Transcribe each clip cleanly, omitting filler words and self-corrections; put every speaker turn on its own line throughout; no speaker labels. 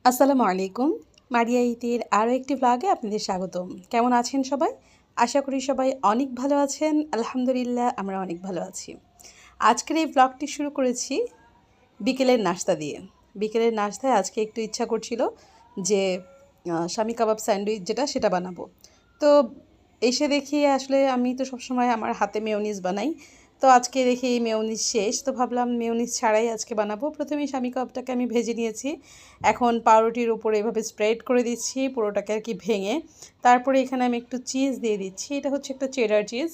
আসসালামু আলাইকুম। মারিয়া ইতির আরও একটি ব্লগে আপনাদের স্বাগতম। কেমন আছেন সবাই? আশা করি সবাই অনেক ভালো আছেন। আলহামদুলিল্লাহ আমরা অনেক ভালো আছি। আজকের এই ব্লগটি শুরু করেছি বিকেলের নাস্তা দিয়ে। বিকেলের নাস্তায় আজকে একটু ইচ্ছা করছিল যে শামি কাবাব স্যান্ডউইচ যেটা সেটা বানাবো। তো এসে দেখি আসলে আমি তো সবসময় আমার হাতে মেয়োনিজ বানাই। তো আজকে দেখি মেয়োনিজ শেষ, তো ভাবলাম মেয়োনিজ ছাড়াই আজকে বানাবো। প্রথমেই শামি কাবাবটাকে আমি ভেজে নিয়েছি। এখন পাউরুটির উপরে এভাবে স্প্রেড করে দিচ্ছি পুরোটাকে আর কি ভেঙে। তারপরে এখানে আমি একটু চিজ দিয়ে দিচ্ছি। এটা হচ্ছে একটা চেডার চিজ।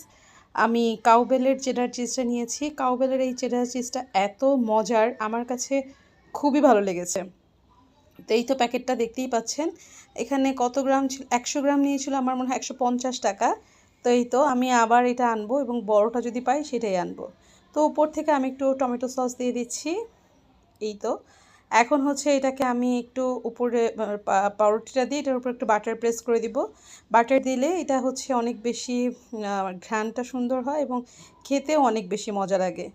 আমি কাউবেলের চেডার চিজটা নিয়েছি। কাউবেলের এই চেডার চিজটা এত মজার, আমার কাছে খুবই ভালো লেগেছে। তো এই তো প্যাকেটটা দেখতেই পাচ্ছেন। এখানে কত গ্রাম ছিল, 100 গ্রাম নিয়েছিল আমার মনে হয় 150 টাকা। তো এই তো আমি আবার এটা আনবো এবং বড়টা যদি পাই সেটাই আনবো। তো উপর থেকে আমি একটু টমেটো সস দিয়ে দিচ্ছি। এই তো এখন হচ্ছে এটাকে আমি একটু উপরে পাউরুটিটা দিয়ে এটার উপর একটু বাটার প্রেস করে দিব। বাটার দিলে এটা হচ্ছে অনেক বেশি ঘ্রাণটা সুন্দর হয় এবং খেতেও অনেক বেশি মজা লাগে।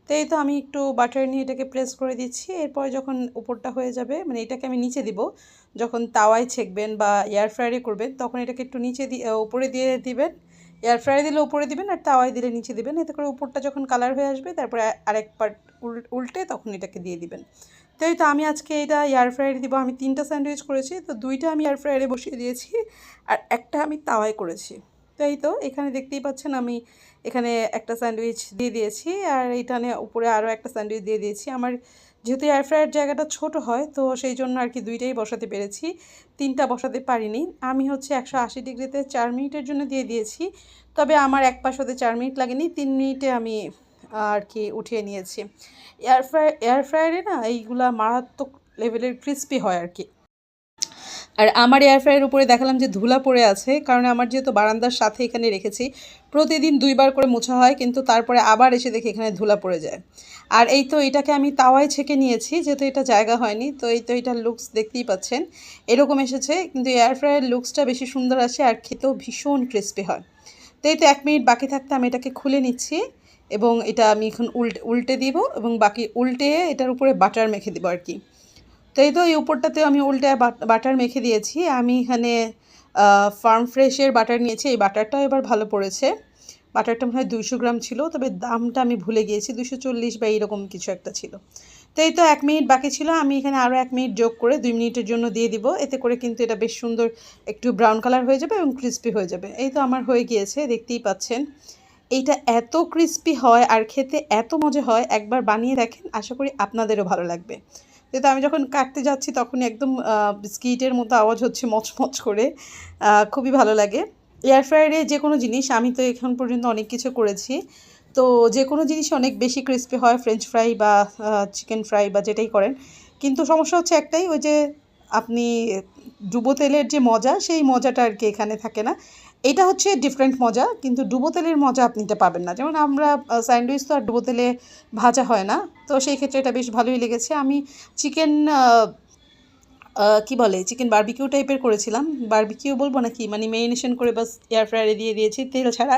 তো এই তো আমি একটু বাটার নিয়ে এটাকে প্রেস করে দিচ্ছি। এরপর যখন উপরটা হয়ে যাবে, মানে এটাকে আমি নিচে দিব, যখন তাওয়ায় ছেঁকবেন বা এয়ার ফ্রায়ারে করবেন তখন এটাকে একটু নিচে দিয়ে উপরে দিয়ে দিবেন। এয়ার ফ্রায়ারে দিলে উপরে দিবেন আর তাওয়ায় দিলে নিচে দিবেন। এতে করে উপরটা যখন কালার হয়ে আসবে তারপরে আরেক পার্ট উল্টে তখন এটাকে দিয়ে দিবেন। তো এই তো আমি আজকে এটা এয়ার ফ্রায়ারে দিব। আমি 3টা স্যান্ডউইচ করেছি, তো 2টা আমি এয়ার ফ্রায়ারে বসিয়ে দিয়েছি আর একটা আমি তাওয়ায় করেছি। তো এই তো এখানে দেখতেই পাচ্ছেন আমি এখানে একটা স্যান্ডউইচ দিয়ে দিয়েছি আর এইখানে উপরে আরও একটা স্যান্ডউইচ দিয়ে দিয়েছি। আমার যেহেতু এয়ার ফ্রায়ার জায়গাটা ছোট হয় তো সেই জন্য আর কি 2টাই বসাতে পেরেছি, 3টা বসাতে পারিনি। আমি হচ্ছে 180 ডিগ্রিতে 4 মিনিটের জন্য দিয়ে দিয়েছি। তবে আমার এক পাশ হতে 4 মিনিট লাগেনি, 3 মিনিটে আমি আর কি উঠিয়ে নিয়েছি। এয়ার ফ্রায়ারে না এইগুলা মারাত্মক লেভেলের ক্রিস্পি হয় আর কি। আর আমার এয়ার ফ্রায়ারের উপরে দেখালাম যে ধুলা পড়ে আছে, কারণ আমার যেহেতু বারান্দার সাথে এখানে রেখেছি, প্রতিদিন 2বার করে মোছা হয়, কিন্তু তারপরে আবার এসে দেখি এখানে ধুলা পড়ে যায়। আর এই তো এটাকে আমি তাওয়ায় ছেঁকে নিয়েছি, যেহেতু এটা জায়গা হয়নি। তো এই তো এটার লুকস দেখতেই পাচ্ছেন এরকম এসেছে, কিন্তু এয়ার ফ্রায়ারের লুকসটা বেশি সুন্দর আসে আর খেতেও ভীষণ ক্রিস্পি হয়। তো এই তো 1 মিনিট বাকি থাকতে আমি এটাকে খুলে নিচ্ছি এবং এটা আমি এখন উল্টে দিব এবং বাকি উল্টে এটার উপরে বাটার মেখে দেবো আর কি। তো এই তো এই উপরটাতেও আমি উল্টে বাটার মেখে দিয়েছি। আমি এখানে ফার্ম ফ্রেশের বাটার নিয়েছি। এই বাটারটাও এবার ভালো পড়েছে। বাটারটা মনে হয় 200 গ্রাম ছিল, তবে দামটা আমি ভুলে গিয়েছি, 240 বা এইরকম কিছু একটা ছিল। তো এই তো 1 মিনিট বাকি ছিল, আমি এখানে আরও 1 মিনিট যোগ করে 2 মিনিটের জন্য দিয়ে দিব। এতে করে কিন্তু এটা বেশ সুন্দর একটু ব্রাউন কালার হয়ে যাবে এবং ক্রিস্পি হয়ে যাবে। এই তো আমার হয়ে গিয়েছে, দেখতেই পাচ্ছেন। এইটা এত ক্রিস্পি হয় আর খেতে এত মজা হয়, একবার বানিয়ে দেখেন, আশা করি আপনাদেরও ভালো লাগবে। যেহেতু আমি যখন কাটতে যাচ্ছি তখনই একদম বিস্কিটের মতো আওয়াজ হচ্ছে মচমচ করে, খুবই ভালো লাগে। এয়ার ফ্রায়ারে যে কোনো জিনিস, আমি তো এখন পর্যন্ত অনেক কিছু করেছি, তো যে কোনো জিনিস অনেক বেশি ক্রিস্পি হয়, ফ্রেঞ্চ ফ্রাই বা চিকেন ফ্রাই বা যেটাই করেন। কিন্তু সমস্যা হচ্ছে একটাই, ওই যে আপনি ডুবো তেলের যে মজা, সেই মজাটা আর কি এখানে থাকে না। এটা হচ্ছে ডিফারেন্ট মজা, কিন্তু ডুবো তেলের মজা আপনি এটা পাবেন না। যেমন আমরা স্যান্ডউইচ তো আর ডুবো তেলে ভাজা হয় না, তো সেই ক্ষেত্রে এটা বেশ ভালোই লেগেছে। আমি চিকেন কি বলে, চিকেন বারবিকিউ টাইপের করেছিলাম। বারবিকিউ বলবো নাকি, মানে মেরিনেশন করে বাস এয়ার ফ্রায়ারে দিয়ে দিয়েছি তেল ছাড়া।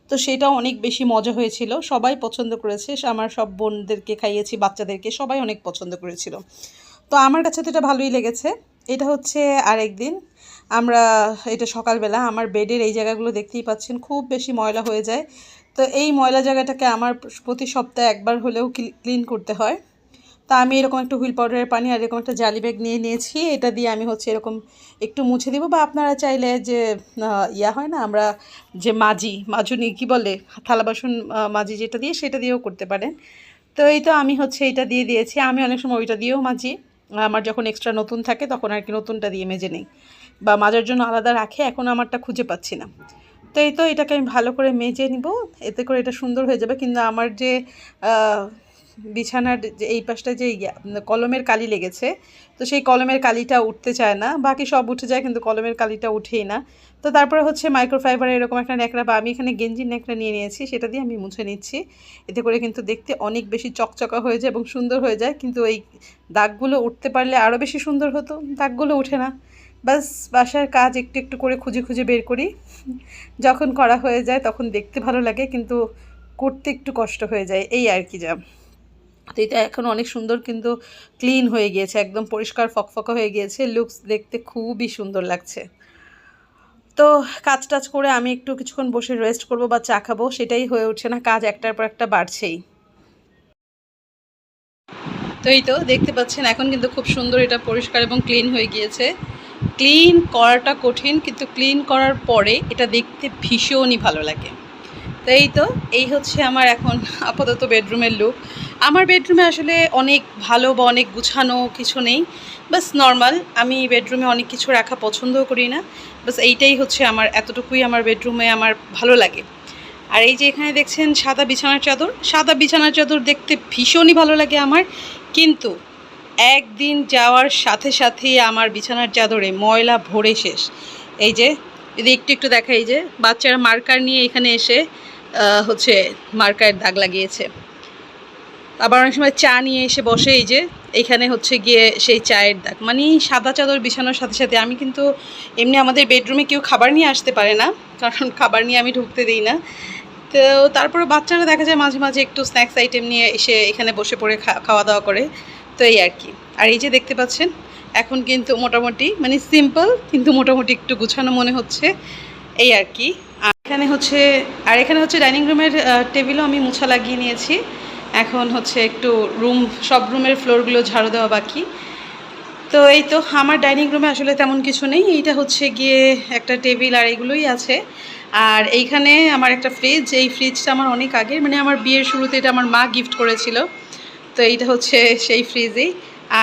তো সেটাও অনেক বেশি মজা হয়েছিল, সবাই পছন্দ করেছে। আমার সব বোনদেরকে খাইয়েছি, বাচ্চাদেরকে, সবাই অনেক পছন্দ করেছিল। তো আমার কাছে তো এটা ভালোই লেগেছে। এটা হচ্ছে আরেকদিন আমরা, এটা সকালবেলা আমার বেডের এই জায়গাগুলো দেখতেই পাচ্ছেন খুব বেশি ময়লা হয়ে যায়। তো এই ময়লা জায়গাটাকে আমার প্রতি সপ্তাহে একবার হলেও ক্লিন করতে হয়। তা আমি এরকম একটু হুইল পাউডারের পানি আর এরকম একটা জালি ব্যাগ নিয়ে নিয়েছি। এটা দিয়ে আমি হচ্ছে এরকম একটু মুছে দিব, বা আপনারা চাইলে যে ইয়া হয় না, আমরা যে মাজুনি কি বলে, থালা বাসন মাজি যেটা দিয়ে, সেটা দিয়েও করতে পারেন। তো এই তো আমি হচ্ছে এটা দিয়ে দিয়েছি। আমি অনেক সময় ওইটা দিয়েও মাজি, আমার যখন এক্সট্রা নতুন থাকে তখন আর কি নতুনটা দিয়ে মেজে নিই, বা মাজার জন্য আলাদা রাখে, এখন আমারটা খুঁজে পাচ্ছি না। তো এই তো এটাকে আমি ভালো করে মেজে নিব, এতে করে এটা সুন্দর হয়ে যাবে। কিন্তু আমার যে বিছানার যে এই পাশটা যে কলমের কালি লেগেছে, তো সেই কলমের কালিটা উঠতে চায় না। বাকি সব উঠে যায় কিন্তু কলমের কালিটা উঠেই না। তো তারপরে হচ্ছে মাইক্রোফাইবারের এরকম একটা ন্যাকড়া, বা আমি এখানে গেঞ্জির ন্যাকড়া নিয়ে নিয়েছি, সেটা দিয়ে আমি মুছে নিচ্ছি। এতে করে কিন্তু দেখতে অনেক বেশি চকচকা হয়ে যায় এবং সুন্দর হয়ে যায়। কিন্তু এই দাগগুলো উঠতে পারলে আরও বেশি সুন্দর হতো, দাগগুলো ওঠে না। বাস বাসার কাজ একটু একটু করে খুঁজে খুঁজে বের করি। যখন করা হয়ে যায় তখন দেখতে ভালো লাগে, কিন্তু করতে একটু কষ্ট হয়ে যায়, এই আর কি যা। তো এটা এখন অনেক সুন্দর কিন্তু ক্লিন হয়ে গিয়েছে, একদম পরিষ্কার ফকফকা হয়ে গিয়েছে, লুকস দেখতে খুবই সুন্দর লাগছে। তো কাজ টাজ করে আমি একটু কিছুক্ষণ বসে রেস্ট করব বা চা খাবো, সেটাই হয়ে উঠছে না, কাজ একটার পর একটা বাড়ছেই। তো এই তো দেখতে পাচ্ছেন এখন কিন্তু খুব সুন্দর এটা পরিষ্কার এবং ক্লিন হয়ে গিয়েছে। ক্লিন করাটা কঠিন, কিন্তু ক্লিন করার পরে এটা দেখতে ভীষণই ভালো লাগে। তো এই তো, এই হচ্ছে আমার এখন আপাতত বেডরুমের লুক। আমার বেডরুমে আসলে অনেক ভালো বা অনেক গুছানো কিছু নেই, বাস নর্মাল। আমি বেডরুমে অনেক কিছু রাখা পছন্দও করি না, বাস এইটাই হচ্ছে আমার, এতটুকুই আমার বেডরুমে আমার ভালো লাগে। আর এই যে এখানে দেখছেন সাদা বিছানার চাদর, সাদা বিছানার চাদর দেখতে ভীষণই ভালো লাগে আমার, কিন্তু একদিন যাওয়ার সাথে সাথেই আমার বিছানার চাদরে ময়লা ভরে শেষ। এই যে যদি একটু একটু দেখা, এই যে বাচ্চারা মার্কার নিয়ে এখানে এসে হচ্ছে মার্কার দাগ লাগিয়েছে। আবার অনেক সময় চা নিয়ে এসে বসে, এই যে এইখানে হচ্ছে গিয়ে সেই চায়ের দাগ। মানে সাদা চাদর বিছানোর সাথে সাথে আমি কিন্তু এমনি আমাদের বেডরুমে কেউ খাবার নিয়ে আসতে পারে না, কারণ খাবার নিয়ে আমি ঢুকতে দিই না। তো তারপরে বাচ্চারা দেখা যায় মাঝে মাঝে একটু স্ন্যাক্স আইটেম নিয়ে এসে এখানে বসে পড়ে খাওয়া দাওয়া করে। তো এই আর কি। আর এই যে দেখতে পাচ্ছেন এখন কিন্তু মোটামুটি মানে সিম্পল, কিন্তু মোটামুটি একটু গুছানো মনে হচ্ছে, এই আর কি। এখানে হচ্ছে ডাইনিং রুমের টেবিলও আমি মুছা লাগিয়ে নিয়েছি। এখন হচ্ছে একটু সব রুমের ফ্লোরগুলো ঝাড়ু দেওয়া বাকি। তো এই তো, আমার ডাইনিং রুমে আসলে তেমন কিছু নেই, এইটা হচ্ছে গিয়ে একটা টেবিল আর এগুলোই আছে। আর এইখানে আমার একটা ফ্রিজ, এই ফ্রিজটা আমার অনেক আগের, মানে আমার বিয়ের শুরুতে এটা আমার মা গিফট করেছিল। তো এইটা হচ্ছে সেই ফ্রিজই।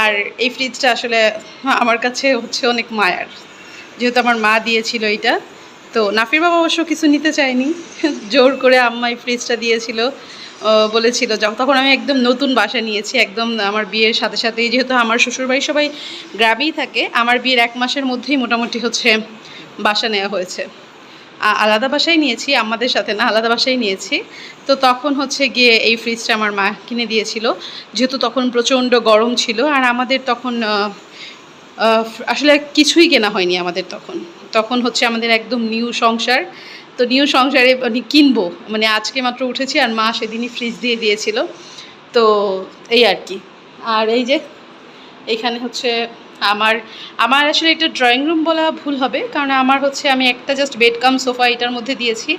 আর এই ফ্রিজটা আসলে আমার কাছে হচ্ছে অনেক মায়ার, যেহেতু আমার মা দিয়েছিল এইটা। তো নাফির বাবা অবশ্য কিছু নিতে চায়নি, জোর করে আম্মা এই ফ্রিজটা দিয়েছিল, বলেছিল। তখন আমি একদম নতুন বাসা নিয়েছি, একদম আমার বিয়ের সাথে সাথেই, যেহেতু আমার শ্বশুরবাড়ি সবাই গ্রামেই থাকে, আমার বিয়ের 1 মাসের মধ্যেই মোটামুটি হচ্ছে বাসা নেওয়া হয়েছে। আলাদা বাসায় নিয়েছি, আমাদের সাথে না, আলাদা বাসায় নিয়েছি। তো তখন হচ্ছে গিয়ে এই ফ্রিজটা আমার মা কিনে দিয়েছিল, যেহেতু তখন প্রচণ্ড গরম ছিল। আর আমাদের তখন আসলে কিছুই কেনা হয়নি আমাদের তখন। তখন হচ্ছে আমাদের একদম নিউ সংসার। তো নিউ সংসারে মানে কিনবো, মানে আজকে মাত্র উঠেছি, আর মা সেদিনই ফ্রিজ দিয়ে দিয়েছিল। তো এই আর কি। আর এই যে এইখানে হচ্ছে আমার আমার আসলে এটা ড্রয়িং রুম বলা ভুল হবে, কারণ আমার হচ্ছে আমি একটা জাস্ট বেড কাম সোফা এটার মধ্যে দিয়েছি,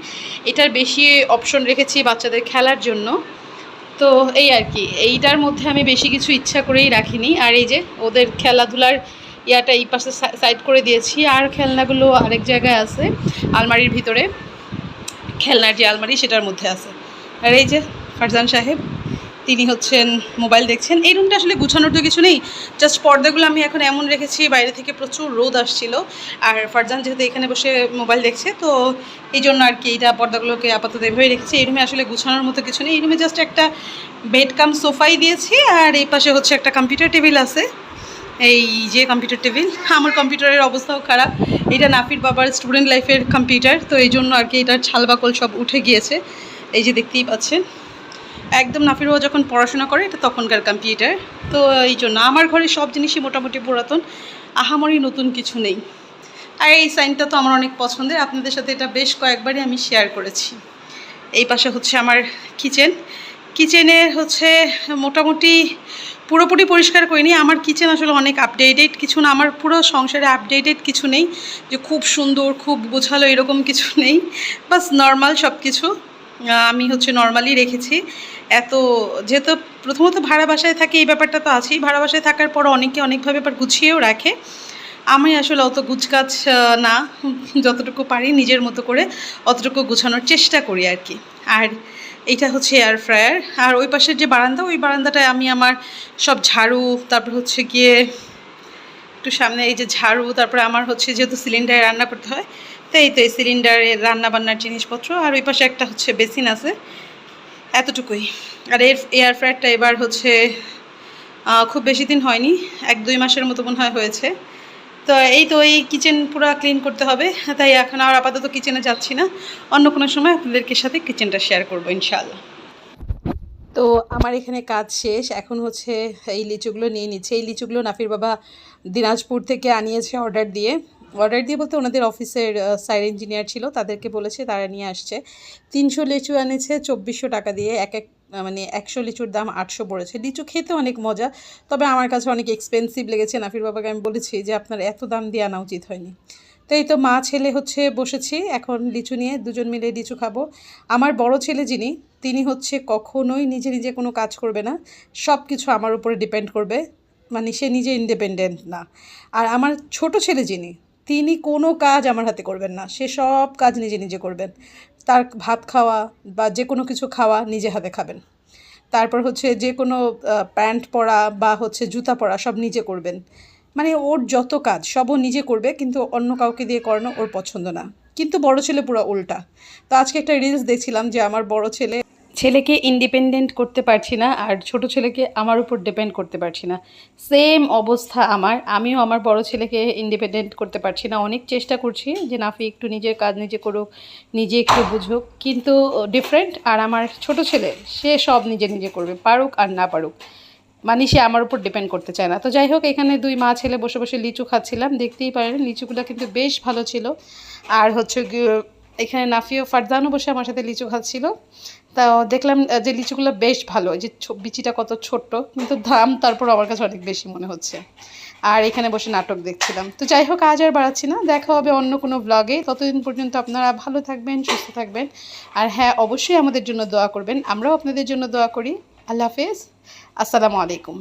এটার বেশি অপশন রেখেছি বাচ্চাদের খেলার জন্য। তো এই আর কি, এইটার মধ্যে আমি বেশি কিছু ইচ্ছা করেই রাখিনি। আর এই যে ওদের খেলাধুলার ইয়াটা এই পাশে সাইড করে দিয়েছি, আর খেলনাগুলো আরেক জায়গায় আছে, আলমারির ভিতরে, খেলনার যে আলমারি সেটার মধ্যে আছে। আর এই যে ফারজান সাহেব, তিনি হচ্ছেন মোবাইল দেখছেন। এই রুমটা আসলে গুছানোর তো কিছু নেই, জাস্ট পর্দাগুলো আমি এখন এমন রেখেছি, বাইরে থেকে প্রচুর রোদ আসছিল, আর ফারজান যেহেতু এখানে বসে মোবাইল দেখছে, তো এই জন্য আর কি এইটা পর্দাগুলোকে আপাতত এভাবেই রেখেছি। এই রুমে আসলে গুছানোর মতো কিছু নেই, এই রুমে জাস্ট একটা বেড কাম সোফাই দিয়েছি, আর এই পাশে হচ্ছে একটা কম্পিউটার টেবিল আছে। এই যে কম্পিউটার টেবিল, আমার কম্পিউটারের অবস্থাও খারাপ, এটা নাফির বাবার স্টুডেন্ট লাইফের কম্পিউটার, তো এই জন্য আর কি এটার ছালবাকল সব উঠে গিয়েছে, এই যে দেখতেই পাচ্ছেন। একদম নাফির বাবা যখন পড়াশোনা করে এটা তখনকার কম্পিউটার। তো এই জন্য আমার ঘরে সব জিনিসই মোটামুটি পুরাতন, আহামরি নতুন কিছু নেই। আর এই সাইনটা তো আমার অনেক পছন্দের, আপনাদের সাথে এটা বেশ কয়েকবারই আমি শেয়ার করেছি। এই পাশে হচ্ছে আমার কিচেন। কিচেনে হচ্ছে মোটামুটি পুরোপুরি পরিষ্কার করিনি, আমার কিচেন আসলে অনেক আপডেটেড কিছু না, আমার পুরো সংসারে আপডেটেড কিছু নেই, যে খুব সুন্দর খুব গোছালো এরকম কিছু নেই, বাস নর্মাল সব কিছু আমি হচ্ছে নর্মালি রেখেছি। যেহেতু প্রথমত ভাড়া বাসায় থাকি, এই ব্যাপারটা তো আছেই, ভাড়া বাসায় থাকার পর অনেকে অনেকভাবে আবার গুছিয়েও রাখে। আমি আসলে অত গুছগাছ না, যতটুকু পারি নিজের মতো করে অতটুকু গুছানোর চেষ্টা করি আর কি। আর এইটা হচ্ছে এয়ার ফ্রায়ার। আর ওই পাশের যে বারান্দা, ওই বারান্দাটায় আমি আমার সব ঝাড়ু, তারপর হচ্ছে গিয়ে একটু সামনে এই যে ঝাড়ু, তারপরে আমার হচ্ছে যেহেতু সিলিন্ডারে রান্না করতে হয়, তো এই সিলিন্ডারে রান্না বান্নার জিনিসপত্র। আর ওই পাশে একটা হচ্ছে বেসিন আছে, এতটুকুই। আর এয়ার ফ্রায়ারটা এবার হচ্ছে খুব বেশি দিন হয়নি, 1-2 মাসের মতো মনে হয় হয়েছে। তো এই কিচেন পুরো ক্লিন করতে হবে, তাই এখন আর আপাতত কিচেনে যাচ্ছি না, অন্য কোনো সময় আপনাদেরকে সাথে কিচেনটা শেয়ার করবো ইনশাআল্লাহ। তো আমার এখানে কাজ শেষ, এখন হচ্ছে এই লিচুগুলো নিয়ে নিচ্ছে। এই লিচুগুলো নাফির বাবা দিনাজপুর থেকে আনিয়েছে অর্ডার দিয়ে বলতে ওনাদের অফিসের সাইড ইঞ্জিনিয়ার ছিল, তাদেরকে বলেছে, তারা নিয়ে আসছে। 300 লিচু এনেছে 2400 টাকা দিয়ে, এক মানে 100 লিচুর দাম 800 পড়েছে। লিচু খেতে অনেক মজা, তবে আমার কাছে অনেক এক্সপেন্সিভ লেগেছে। নাফির বাবাকে আমি বলেছি যে আপনার এত দাম দিয়ে আনা উচিত হয়নি। তো এই তো মা ছেলে হচ্ছে বসেছি এখন লিচু নিয়ে, দুজন মিলে লিচু খাবো। আমার বড় ছেলে যিনি, তিনি হচ্ছে কখনোই নিজে নিজে কোনো কাজ করবে না, সব কিছু আমার উপরে ডিপেন্ড করবে, মানে সে নিজে ইন্ডিপেন্ডেন্ট না। আর আমার ছোট ছেলে যিনি, তিনি কোনো কাজ আমার হাতে করবেন না, সে সব কাজ নিজে নিজে করবেন। তার ভাত খাওয়া বা যে কোনো কিছু খাওয়া নিজে হাতে খাবেন। তারপর হচ্ছে যে কোনো প্যান্ট পরা বা হচ্ছে জুতা পরা সব নিজে করবেন। মানে ওর যত কাজ সব ও নিজে করবে, কিন্তু অন্য কাউকে দিয়ে করানো ওর পছন্দ না। কিন্তু বড় ছেলে পুরো উল্টা। তো আজকে একটা রিলস দেখছিলাম যে আমার বড় ছেলেকে ইন্ডিপেন্ডেন্ট করতে পারছি না, আর ছোট ছেলেকে আমার উপর ডিপেন্ড করতে পারছি না। সেম অবস্থা আমার, আমিও আমার বড় ছেলেকে ইন্ডিপেন্ডেন্ট করতে পারছি না। অনেক চেষ্টা করছি যে নাফি একটু নিজের কাজ নিজে করুক, নিজে একটু বুঝুক, কিন্তু ডিফারেন্ট। আর আমার ছোট ছেলে, সে সব নিজে নিজে করবে, পারুক আর না পারুক, মানে সে আমার উপর ডিপেন্ড করতে চায় না। তো যাই হোক, এখানে দুই মা ছেলে বসে বসে লিচু খাচ্ছিলাম, দেখতেই পারেন লিচুগুলো কিন্তু বেশ ভালো ছিল। আর হচ্ছে এখানে নাফি ও ফারজানও বসে আমার সাথে লিচু খাচ্ছিল। তা দেখলাম যে লিচুগুলো বেশ ভালো, এই যে বিচিটা কত ছোট্ট, কিন্তু দাম তারপর আমার কাছে অনেক বেশি মনে হচ্ছে। আর এখানে বসে নাটক দেখছিলাম। তো যাই হোক, আজ আর বাড়াচ্ছি না, দেখা হবে অন্য কোনো ব্লগে। ততদিন পর্যন্ত আপনারা ভালো থাকবেন, সুস্থ থাকবেন। আর হ্যাঁ, অবশ্যই আমাদের জন্য দোয়া করবেন, আমরাও আপনাদের জন্য দোয়া করি। আল্লাহ হাফেজ, আসসালামু আলাইকুম।